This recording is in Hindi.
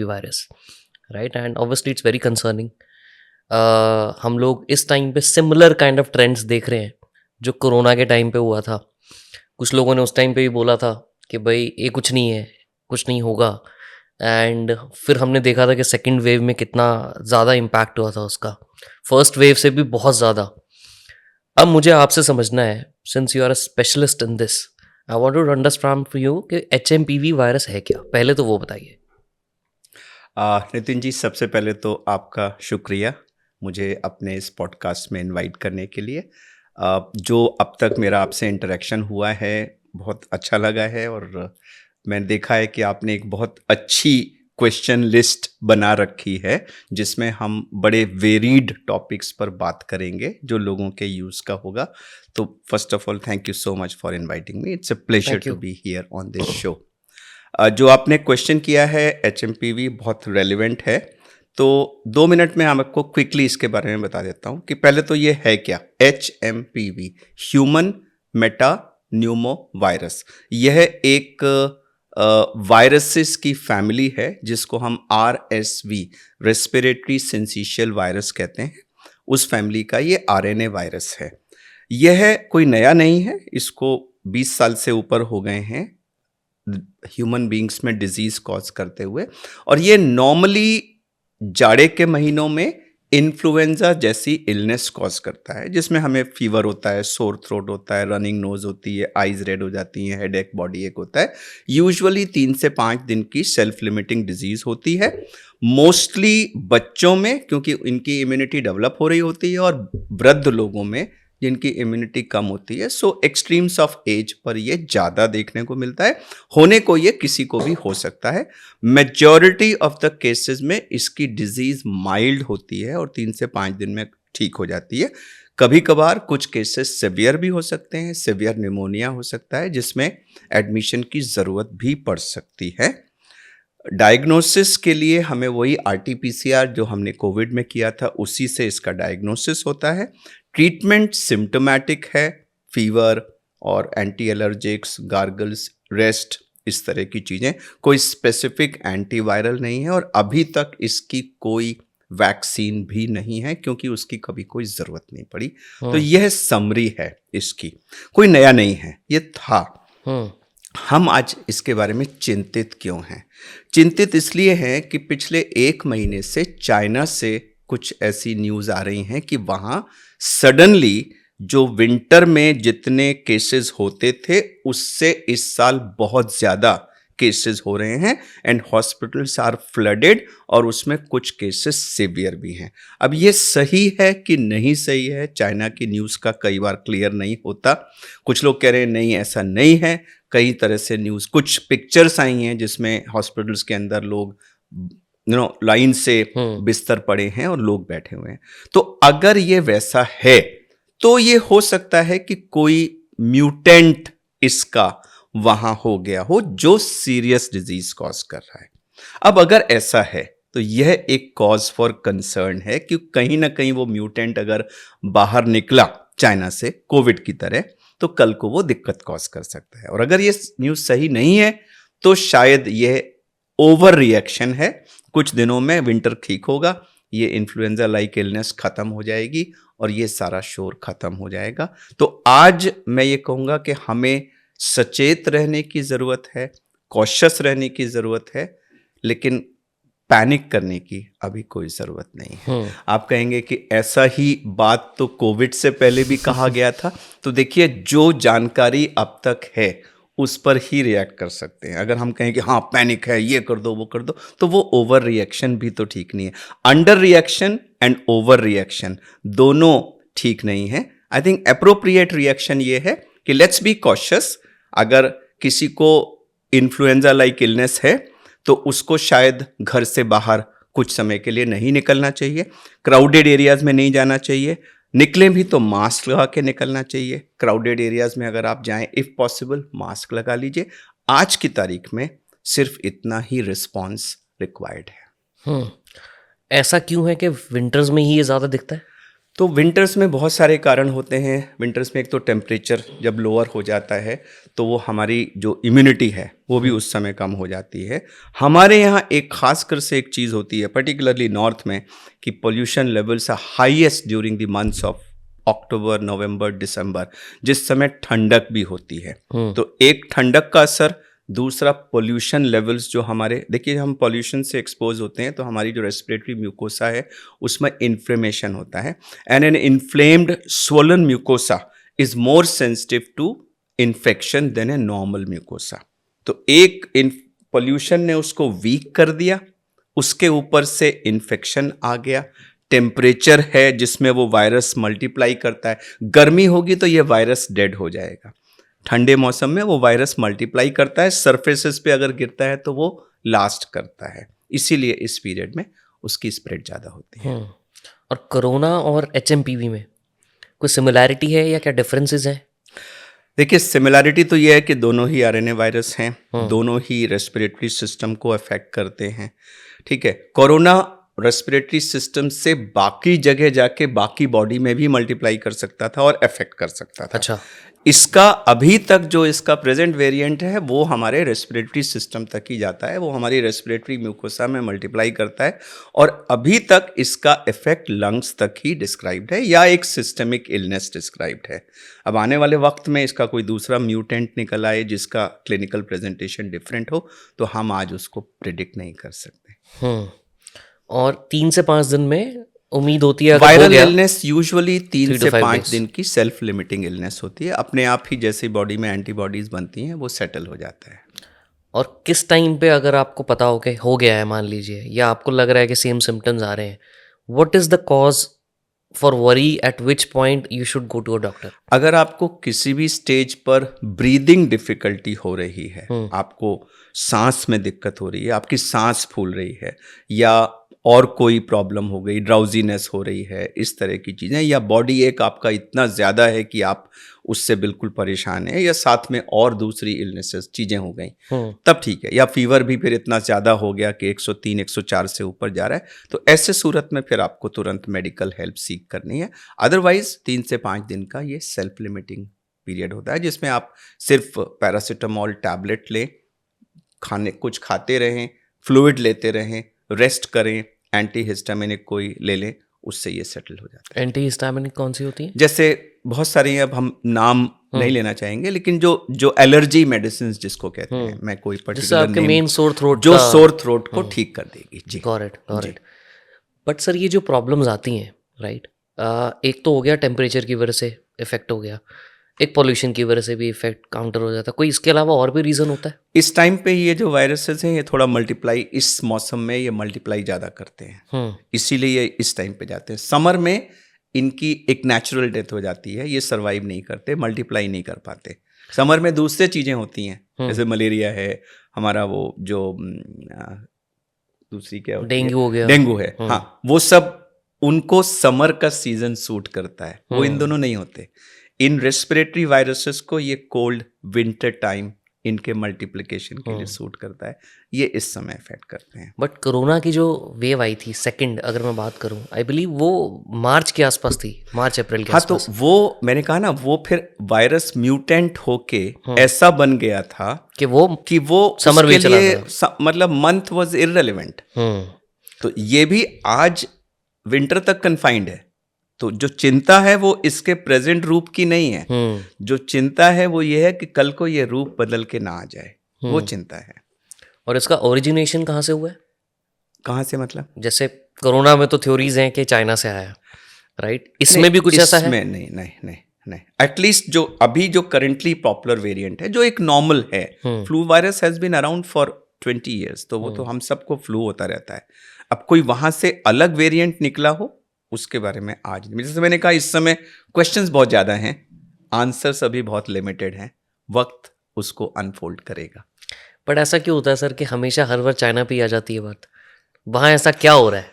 Virus, right? And obviously it's very concerning. हम लोग इस टाइम पे सिमिलर काइंड ऑफ ट्रेंड्स देख रहे हैं जो कोरोना के टाइम पे हुआ था। कुछ लोगों ने उस टाइम पे भी बोला था कि भाई ये कुछ नहीं है, कुछ नहीं होगा, एंड फिर हमने देखा था कि सेकंड वेव में कितना ज़्यादा इम्पैक्ट हुआ था उसका, फर्स्ट वेव से भी बहुत ज़्यादा। अब मुझे आपसे समझना है, since you are a specialist in this, I want to understand for you कि HMPV वायरस है क्या, पहले तो वो बताइए। नितिन जी, सबसे पहले तो आपका शुक्रिया मुझे अपने इस पॉडकास्ट में इनवाइट करने के लिए। जो अब तक मेरा आपसे इंटरेक्शन हुआ है बहुत अच्छा लगा है, और मैंने देखा है कि आपने एक बहुत अच्छी क्वेश्चन लिस्ट बना रखी है जिसमें हम बड़े वेरीड टॉपिक्स पर बात करेंगे जो लोगों के यूज़ का होगा। तो first of all, thank you so much for inviting me. It's a pleasure thank to you. Be here on this show. जो आपने क्वेश्चन किया है, HMPV बहुत रेलिवेंट है। तो 2 मिनट में हम आपको क्विकली इसके बारे में बता देता हूँ कि पहले तो ये है क्या। HMPV human Meta Numa virus, यह एक वायरसेस की फैमिली है जिसको हम RSV रेस्पिरेटरी सिंसिशियल वायरस कहते हैं। उस फैमिली का ये RNA वायरस है। यह कोई नया नहीं है, इसको 20 साल से ऊपर हो गए हैं ह्यूमन बींग्स में डिजीज कॉज करते हुए। और ये नॉर्मली जाड़े के महीनों में इन्फ्लुएंजा जैसी इलनेस कॉज करता है, जिसमें हमें फीवर होता है, सोर थ्रोट होता है, रनिंग नोज होती है, आईज रेड हो जाती हैं, हेडेक, बॉडी एक होता है। यूजुअली 3 से 5 दिन की सेल्फ लिमिटिंग डिजीज होती है, मोस्टली बच्चों में क्योंकि इनकी इम्यूनिटी डेवलप हो रही होती है, और वृद्ध लोगों में जिनकी इम्यूनिटी कम होती है। सो एक्सट्रीम्स ऑफ एज पर ये ज़्यादा देखने को मिलता है। होने को ये किसी को भी हो सकता है। मेजॉरिटी ऑफ द केसेस में इसकी डिजीज माइल्ड होती है और 3 से 5 दिन में ठीक हो जाती है। कभी कभार कुछ केसेस सिवियर भी हो सकते हैं, सिवियर निमोनिया हो सकता है जिसमें एडमिशन की ज़रूरत भी पड़ सकती है। डायग्नोसिस के लिए हमें वही RT-PCR जो हमने कोविड में किया था उसी से इसका डायग्नोसिस होता है। ट्रीटमेंट सिम्टोमेटिक है, फीवर और एंटी एलर्जिक्स, गार्गल्स, रेस्ट, इस तरह की चीज़ें। कोई स्पेसिफिक एंटीवायरल नहीं है, और अभी तक इसकी कोई वैक्सीन भी नहीं है क्योंकि उसकी कभी कोई ज़रूरत नहीं पड़ी। तो हम्म। यह समरी है इसकी, कोई नया नहीं है, ये था। हम्म। हम आज इसके बारे में चिंतित क्यों हैं? चिंतित इसलिए हैं कि पिछले 1 महीने से चाइना से कुछ ऐसी न्यूज़ आ रही हैं कि वहाँ सडनली जो विंटर में जितने केसेस होते थे उससे इस साल बहुत ज़्यादा केसेस हो रहे हैं, एंड हॉस्पिटल्स आर फ्लडेड, और उसमें कुछ केसेस सिवियर भी हैं। अब ये सही है कि नहीं सही है, चाइना की न्यूज़ का कई बार क्लियर नहीं होता। कुछ लोग कह रहे हैं नहीं ऐसा नहीं है, कई तरह से न्यूज़, कुछ पिक्चर्स आई हैं जिसमें हॉस्पिटल्स के अंदर लोग लाइन से हम्म। बिस्तर पड़े हैं और लोग बैठे हुए हैं। तो अगर ये वैसा है तो ये हो सकता है कि कोई म्यूटेंट इसका वहां हो गया हो जो सीरियस डिजीज कॉज कर रहा है। अब अगर ऐसा है तो यह एक कॉज फॉर कंसर्न है कि कहीं ना कहीं वो म्यूटेंट अगर बाहर निकला चाइना से कोविड की तरह तो कल को वो दिक्कत कॉज कर सकता है। और अगर ये न्यूज़ सही नहीं है तो शायद यह ओवर रिएक्शन है। कुछ दिनों में विंटर ठीक होगा, ये इन्फ्लुएंजा लाइक इलनेस खत्म हो जाएगी और ये सारा शोर खत्म हो जाएगा। तो आज मैं ये कहूँगा कि हमें सचेत रहने की ज़रूरत है, कॉशियस रहने की ज़रूरत है, लेकिन पैनिक करने की अभी कोई ज़रूरत नहीं है। हम्म। आप कहेंगे कि ऐसा ही बात तो कोविड से पहले भी कहा गया था। तो देखिए, जो जानकारी अब तक है उस पर ही रिएक्ट कर सकते हैं। अगर हम कहें कि हाँ पैनिक है, ये कर दो वो कर दो, तो वो ओवर रिएक्शन भी तो ठीक नहीं है। Under reaction and over reaction दोनों ठीक नहीं है। आई थिंक अप्रोप्रिएट रिएक्शन ये है कि लेट्स बी कॉशियस। अगर किसी को इन्फ्लुएंजा लाइक इलनेस है तो उसको शायद घर से बाहर कुछ समय के लिए नहीं निकलना चाहिए, क्राउडेड एरियाज में नहीं जाना चाहिए, निकलें भी तो मास्क लगा के निकलना चाहिए। क्राउडेड एरियाज में अगर आप जाएं, इफ पॉसिबल मास्क लगा लीजिए। आज की तारीख में सिर्फ इतना ही रिस्पॉन्स रिक्वायर्ड है। हम्म। ऐसा क्यों है कि विंटर्स में ही ये ज़्यादा दिखता है? तो विंटर्स में बहुत सारे कारण होते हैं। विंटर्स में एक तो टेम्परेचर जब लोअर हो जाता है तो वो हमारी जो इम्यूनिटी है वो भी उस समय कम हो जाती है। हमारे यहाँ एक खासकर से एक चीज़ होती है पर्टिकुलरली नॉर्थ में कि pollution levels are highest during the months of October, November, December, जिस समय ठंडक भी होती है। तो एक ठंडक का असर, दूसरा पोल्यूशन लेवल्स जो हमारे, देखिए हम पोल्यूशन से एक्सपोज होते हैं तो हमारी जो रेस्पिरेटरी म्यूकोसा है उसमें इन्फ्लेमेशन होता है and an inflamed swollen mucosa is more sensitive to infection than a normal mucosa. तो एक पोल्यूशन ने उसको वीक कर दिया, उसके ऊपर से इन्फेक्शन आ गया, टेम्परेचर है जिसमें वो वायरस मल्टीप्लाई करता है, गर्मी होगी तो ये वायरस डेड हो जाएगा, ठंडे मौसम में वो वायरस मल्टीप्लाई करता है, सरफेसेस पे अगर गिरता है तो वो लास्ट करता है, इसीलिए इस पीरियड में उसकी स्प्रेड ज़्यादा होती है। और कोरोना और एचएमपीवी में कोई सिमिलैरिटी है या क्या डिफरेंसेस हैं? देखिए सिमिलैरिटी तो ये है कि दोनों ही आरएनए वायरस हैं, दोनों ही रेस्पिरेटरी सिस्टम को अफेक्ट करते हैं। ठीक है, कोरोना रेस्पिरेटरी सिस्टम से बाकी जगह जाके बाकी बॉडी में भी मल्टीप्लाई कर सकता था और अफेक्ट कर सकता था। अच्छा, इसका अभी तक जो इसका प्रेजेंट वेरिएंट है वो हमारे रेस्पिरेटरी सिस्टम तक ही जाता है, वो हमारी रेस्पिरेटरी म्यूकोसा में मल्टीप्लाई करता है और अभी तक इसका इफेक्ट लंग्स तक ही डिस्क्राइब्ड है या एक सिस्टमिक इलनेस डिस्क्राइब्ड है। अब आने वाले वक्त में इसका कोई दूसरा म्यूटेंट निकल आए जिसका क्लिनिकल प्रेजेंटेशन डिफरेंट हो तो हम आज उसको प्रिडिक्ट नहीं कर सकते। और 3 से 5 दिन में उम्मीद होती है अगर हो वायरल गया, इलनेस यूजुअली 3 3 से to 5 5 days। दिन की सेल्फ लिमिटिंग इलनेस होती है, अपने आप ही जैसे बॉडी में एंटीबॉडीज बनती हैं वो सेटल हो जाता है। और किस टाइम पे अगर आपको पता हो कि हो गया है मान लीजिए, या आपको लग रहा है कि सेम सिम्टम्स आ रहे हैं, what is the cause for worry, at which point you should go to a doctor? अगर आपको किसी भी स्टेज पर ब्रीदिंग डिफिकल्टी हो रही है, आपको सांस में दिक्कत हो रही है, आपकी सांस फूल रही है या और कोई प्रॉब्लम हो गई, ड्राउजीनेस हो रही है, इस तरह की चीज़ें, या बॉडी एक आपका इतना ज़्यादा है कि आप उससे बिल्कुल परेशान हैं, या साथ में और दूसरी इलनेसेस चीज़ें हो गई, तब ठीक है। या फीवर भी फिर इतना ज़्यादा हो गया कि 103 104 से ऊपर जा रहा है, तो ऐसे सूरत में फिर आपको तुरंत मेडिकल हेल्प सीख करनी है। अदरवाइज 3 से 5 दिन का ये सेल्फ लिमिटिंग पीरियड होता है जिसमें आप सिर्फ पैरासीटामोल टैबलेट लें, कुछ खाते रहें, फ्लूइड लेते रहें, रेस्ट करें, एंटीहिस्टामिनिक कोई ले लें, उससे ये सेटल हो जाता है। एंटीहिस्टामिनिक कौन सी होती है? जैसे बहुत सारी हैं, अब हम नाम नहीं लेना चाहेंगे, लेकिन जो एलर्जी मेडिसिन जिसको कहते हैं, मैं कोई जिससे पर्टिकुलर आपके नेम, मेन सोर थ्रोट जो सोर थ्रोट को ठीक कर देगी। जी, गॉट इट। बट सर ये जो प्रॉब्लम्स आती हैं, राइट, एक तो हो गया टेम्परेचर की वजह से इफेक्ट हो गया, एक पॉल्यूशन की वजह से भी इफेक्ट काउंटर हो जाता है, कोई इसके अलावा और भी रीज़न होता है? इस टाइम पे ये जो वायरसेस हैं ये थोड़ा मल्टीप्लाई, इस मौसम में ये मल्टीप्लाई ज़्यादा करते हैं, इसीलिए ये इस टाइम पे जाते हैं। समर में इनकी एक नेचुरल डेथ हो जाती है, ये सर्वाइव नहीं करते, मल्टीप्लाई नहीं कर पाते। समर में दूसरी चीज़ें होती हैं, जैसे मलेरिया है, हमारा वो जो दूसरी क्या होती है, डेंगू हो गया, डेंगू है, हाँ, वो सब उनको समर का सीजन सूट करता है, वो इन दोनों नहीं होते। इन रेस्पिरेटरी वायरसेस को ये कोल्ड विंटर टाइम इनके मल्टीप्लिकेशन के लिए सूट करता है, ये इस समय इफेक्ट करते हैं। बट कोरोना की जो वेव आई थी सेकंड, अगर मैं बात करूं, आई बिलीव वो मार्च के आसपास थी, मार्च अप्रैल के आसपास। हाँ, तो वो मैंने कहा ना, वो फिर वायरस म्यूटेंट होके ऐसा बन गया था कि वो समर में चला गया, मतलब मंथ वाज इररिलेवेंट। तो ये भी आज विंटर तक कन्फाइंड है, तो जो चिंता है वो इसके प्रेजेंट रूप की नहीं है, जो चिंता है वो ये है कि कल को ये रूप बदल के ना आ जाए, वो चिंता है। और इसका ओरिजिनेशन कहाँ से हुआ है? कहाँ से मतलब? जैसे कोरोना में तो थ्योरीज हैं कि चाइना से आया, राइट, इसमें भी कुछ ऐसा है? इसमें नहीं, एटलीस्ट जो अभी जो करंटली पॉपुलर वेरिएंट है, जो एक नॉर्मल है, flu virus has been around for 20 years, तो वो तो हम सबको फ्लू होता रहता है। अब कोई वहां से अलग वेरिएंट निकला हो उसके बारे में आज नहीं, जैसे मैंने कहा, इस समय क्वेश्चंस बहुत ज़्यादा हैं, आंसर्स अभी बहुत लिमिटेड हैं, वक्त उसको अनफोल्ड करेगा। बट ऐसा क्यों होता है सर कि हमेशा हर बार चाइना पे ही आ जाती है बात? वहाँ ऐसा क्या हो रहा है?